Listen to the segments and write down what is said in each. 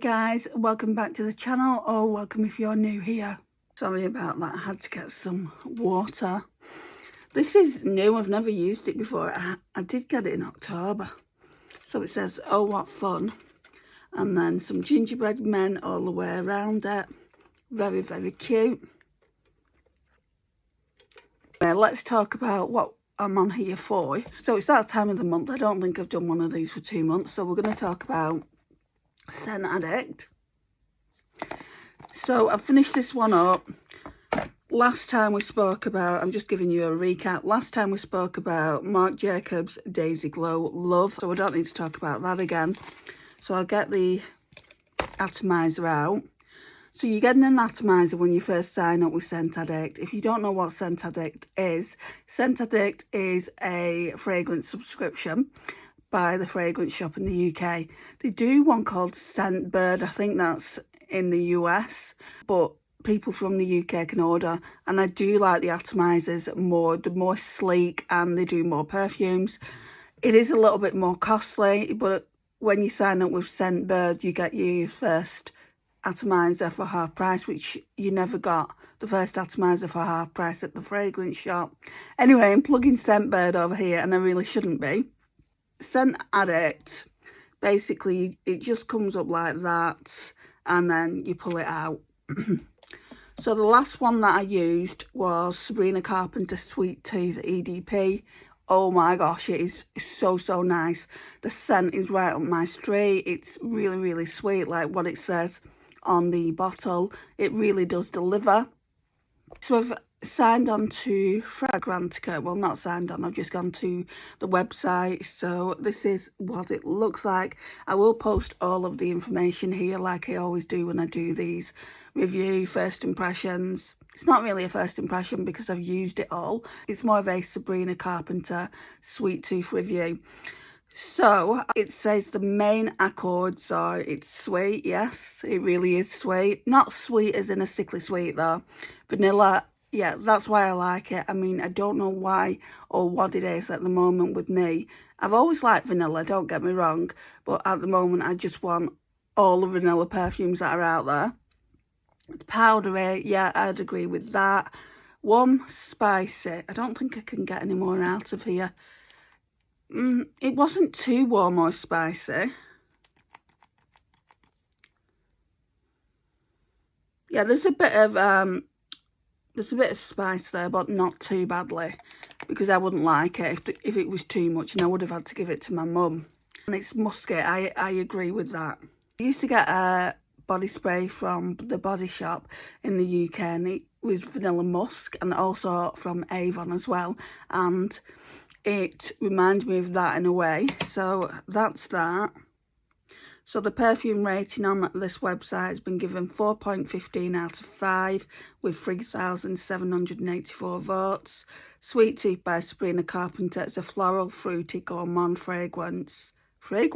guys, welcome back to the channel, or welcome if you're new here. Sorry about that, I had to get some water. This is new, I've never used it before. I did get it in October. So it says, oh what fun. And then some gingerbread men all the way around it. Very, very cute. Let's talk about what I'm on here for. So it's that time of the month. I don't think I've done one of these for 2 months. So we're going to talk about Scent Addict. So I've finished this one up. Last time we spoke about, I'm just giving you a recap. Last time we spoke about Marc Jacobs Daisy Glow Love. So I don't need to talk about that again. So I'll get the atomizer out. So you're getting an atomizer when you first sign up with Scent Addict. If you don't know what Scent Addict is a fragrance subscription by the fragrance shop in the UK. They do one called Scentbird, I think that's in the US, but people from the UK can order. And I do like the atomizers more, they're more sleek and they do more perfumes. It is a little bit more costly, but when you sign up with Scentbird, you get your first atomizer for half price, which you never got the first atomizer for half price at the fragrance shop. Anyway, I'm plugging Scentbird over here and I really shouldn't be. Scent Addict, basically it just comes up like that and then you pull it out. So the last one that I used was Sabrina Carpenter Sweet Tooth EDP. Oh my gosh, it is so nice. The scent is right up my street. It's really, really sweet, like what it says on the bottle. It really does deliver. So I've signed on to Fragrantica. Well, not signed on, I've just gone to the website. So this is what it looks like. I will post all of the information here like I always do when I do these review first impressions. It's not really a first impression because I've used it all. It's more of a Sabrina Carpenter Sweet Tooth review. So it says the main accords are, it's sweet, yes, it really is sweet. Not sweet as in a sickly sweet though. Vanilla, yeah, that's why I like it. I mean, I don't know why or what it is at the moment with me. I've always liked vanilla, don't get me wrong, but at the moment I just want all the vanilla perfumes that are out there. The powdery, yeah, I'd agree with that. Warm, spicy, I don't think I can get any more out of here. It wasn't too warm or spicy. Yeah, there's a bit of spice there, but not too badly, because I wouldn't like it if it was too much, and I would have had to give it to my mum. And it's musky, I agree with that. I used to get a body spray from the Body Shop in the UK, and it was vanilla musk, and also from Avon as well, and it reminds me of that in a way. So that's that. So the perfume rating on this website has been given 4.15 out of 5 with 3,784 votes. Sweet Tooth by Sabrina Carpenter is a floral, fruity, gourmand fragrance for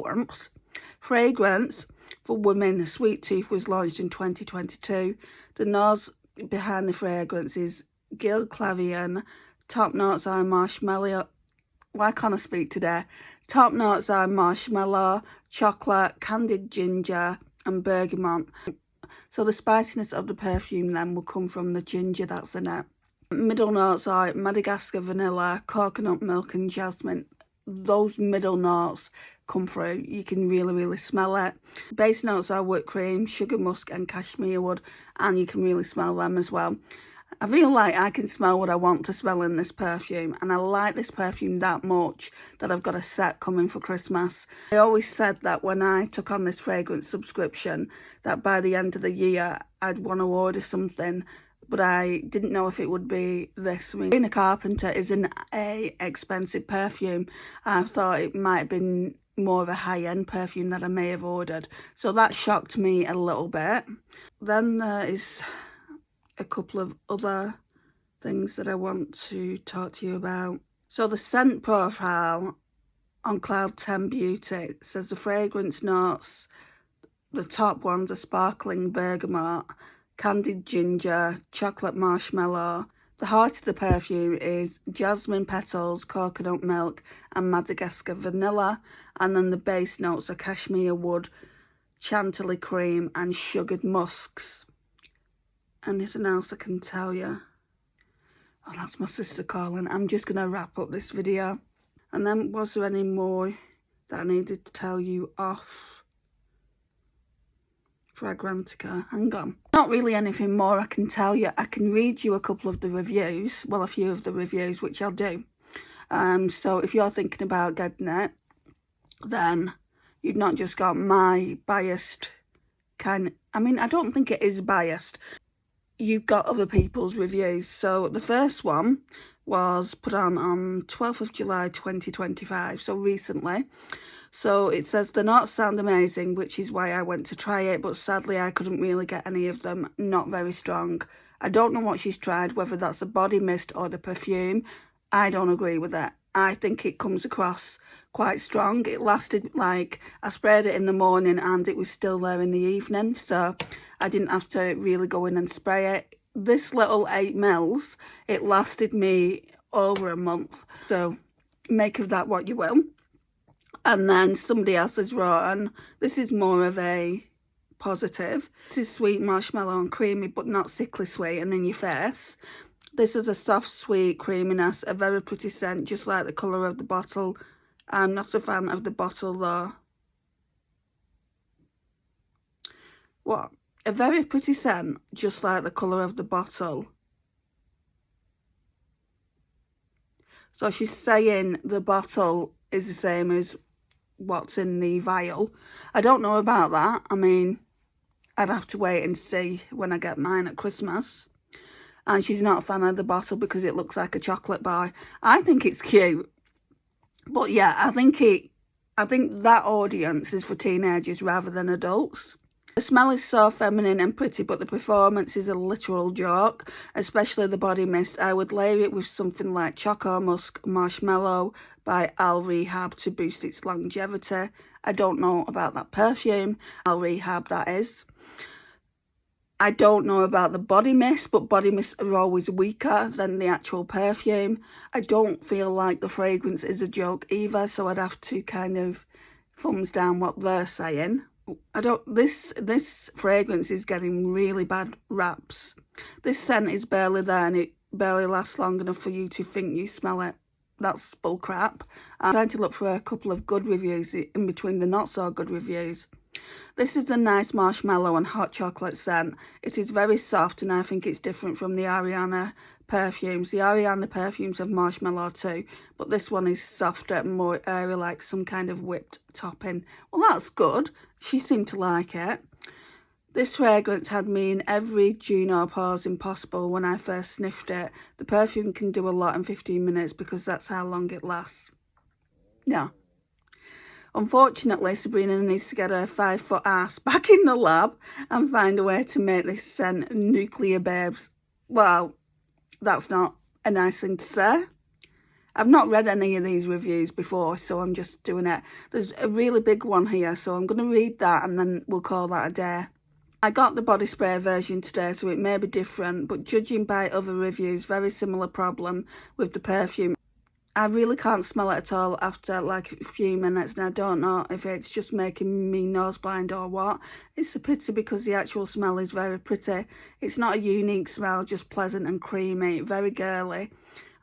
women. Sweet Tooth was launched in 2022. The nose behind the fragrance is Gil Clavian. Top notes are marshmallow. Why can't I speak today? Top notes are marshmallow, chocolate, candied ginger and bergamot. So the spiciness of the perfume then will come from the ginger that's in it. Middle notes are Madagascar vanilla, coconut milk and jasmine. Those middle notes come through. You can really smell it. Base notes are whipped cream, sugar musk and cashmere wood, and you can really smell them as well. I feel like I can smell what I want to smell in this perfume, and I like this perfume that much that I've got a set coming for Christmas. I always said that when I took on this fragrance subscription that by the end of the year I'd want to order something, but I didn't know if it would be this. I mean, Sabrina Carpenter isn't a expensive perfume. I thought it might have been more of a high-end perfume that I may have ordered, so that shocked me a little bit. Then there is a couple of other things that I want to talk to you about. So the scent profile on Cloud 10 Beauty says the fragrance notes, the top ones are sparkling bergamot, candied ginger, chocolate marshmallow. The heart of the perfume is jasmine petals, coconut milk and Madagascar vanilla, and then the base notes are cashmere wood, chantilly cream and sugared musks. Anything else I can tell you? Oh, that's my sister calling. I'm just going to wrap up this video. And then, was there any more that I needed to tell you off Fragrantica? Hang on. Not really anything more I can tell you. I can read you a couple of the reviews. Well, a few of the reviews, which I'll do. So if you're thinking about getting it, then you've not just got my biased kind. I mean, I don't think it is biased. You've got other people's reviews. So the first one was put on 12th of July 2025, so recently. So it says, the notes sound amazing, which is why I went to try it, but sadly I couldn't really get any of them. Not very strong. I don't know what she's tried, whether that's a body mist or the perfume. I don't agree with it. I think it comes across quite strong. It lasted, like, I sprayed it in the morning and it was still there in the evening, so I didn't have to really go in and spray it. This little 8 mils, it lasted me over a month, so make of that what you will. And then somebody else has written, this is more of a positive. This is sweet marshmallow and creamy, but not sickly sweet and in your face. This is a soft, sweet creaminess, a very pretty scent, just like the colour of the bottle. I'm not a fan of the bottle though. What? A very pretty scent, just like the colour of the bottle. So she's saying the bottle is the same as what's in the vial. I don't know about that. I mean, I'd have to wait and see when I get mine at Christmas. And she's not a fan of the bottle because it looks like a chocolate bar. I think it's cute. But yeah, I think that audience is for teenagers rather than adults. The smell is so feminine and pretty, but the performance is a literal joke, especially the body mist. I would layer it with something like Choco Musk Marshmallow by Al Rehab to boost its longevity. I don't know about that perfume, Al Rehab that is. I don't know about the body mist, but body mists are always weaker than the actual perfume. I don't feel like the fragrance is a joke either, so I'd have to kind of thumbs down what they're saying. This fragrance is getting really bad raps. This scent is barely there and it barely lasts long enough for you to think you smell it. That's bullcrap. I'm trying to look for a couple of good reviews in between the not so good reviews. This is a nice marshmallow and hot chocolate scent. It is very soft and I think it's different from the Ariana perfumes. The Ariana perfumes have marshmallow too, but this one is softer and more airy, like some kind of whipped topping. Well, that's good. She seemed to like it. This fragrance had me in every Juno pause impossible when I first sniffed it. The perfume can do a lot in 15 minutes because that's how long it lasts. Yeah. Unfortunately, Sabrina needs to get her 5-foot ass back in the lab and find a way to make this scent nuclear babes. Well, that's not a nice thing to say. I've not read any of these reviews before, so I'm just doing it. There's a really big one here, so I'm going to read that and then we'll call that a day. I got the body spray version today, so it may be different, but judging by other reviews, very similar problem with the perfume. I really can't smell it at all after like a few minutes, and I don't know if it's just making me nose blind or what. It's a pity because the actual smell is very pretty. It's not a unique smell, just pleasant and creamy, very girly.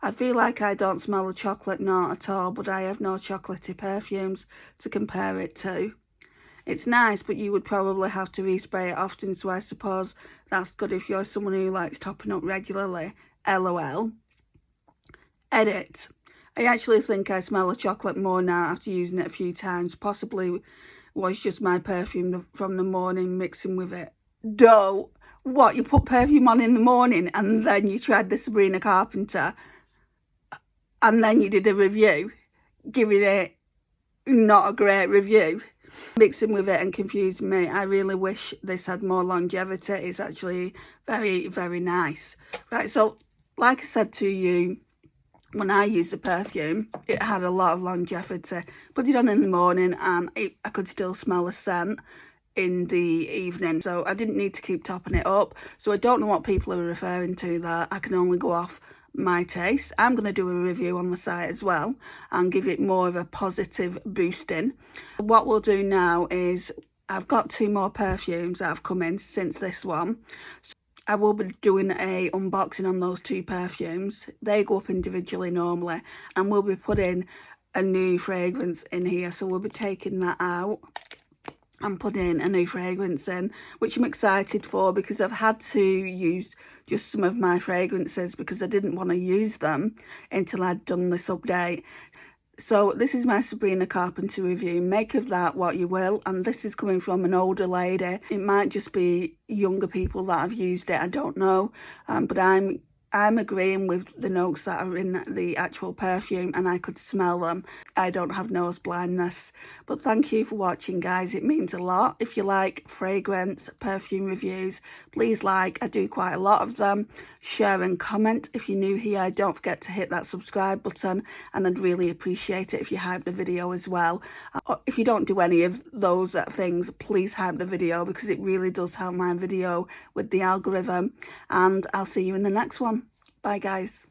I feel like I don't smell a chocolate note at all, but I have no chocolatey perfumes to compare it to. It's nice, but you would probably have to respray it often, so I suppose that's good if you're someone who likes topping up regularly. LOL. Edit. I actually think I smell a chocolate more now after using it a few times. Possibly was just my perfume from the morning mixing with it. Dough. What, you put perfume on in the morning and then you tried the Sabrina Carpenter and then you did a review, giving it not a great review, mixing with it and confusing me. I really wish this had more longevity. It's actually very, very nice. Right, so like I said to you, when I used the perfume, it had a lot of longevity. Put it on in the morning and I could still smell the scent in the evening. So I didn't need to keep topping it up. So I don't know what people are referring to there. I can only go off my taste. I'm going to do a review on the site as well and give it more of a positive boosting. What we'll do now is I've got 2 more perfumes that have come in since this one. So I will be doing a unboxing on those 2 perfumes. They go up individually normally, and we'll be putting a new fragrance in here. So we'll be taking that out and putting a new fragrance in, which I'm excited for because I've had to use just some of my fragrances because I didn't want to use them until I'd done this update. So this is my Sabrina Carpenter review. Make of that what you will. And this is coming from an older lady. It might just be younger people that have used it. I don't know. But I'm agreeing with the notes that are in the actual perfume, and I could smell them. I don't have nose blindness. But thank you for watching, guys. It means a lot. If you like fragrance, perfume reviews, please like. I do quite a lot of them. Share and comment. If you're new here, don't forget to hit that subscribe button, and I'd really appreciate it if you hype the video as well. If you don't do any of those things, please hype the video because it really does help my video with the algorithm. And I'll see you in the next one. Bye, guys.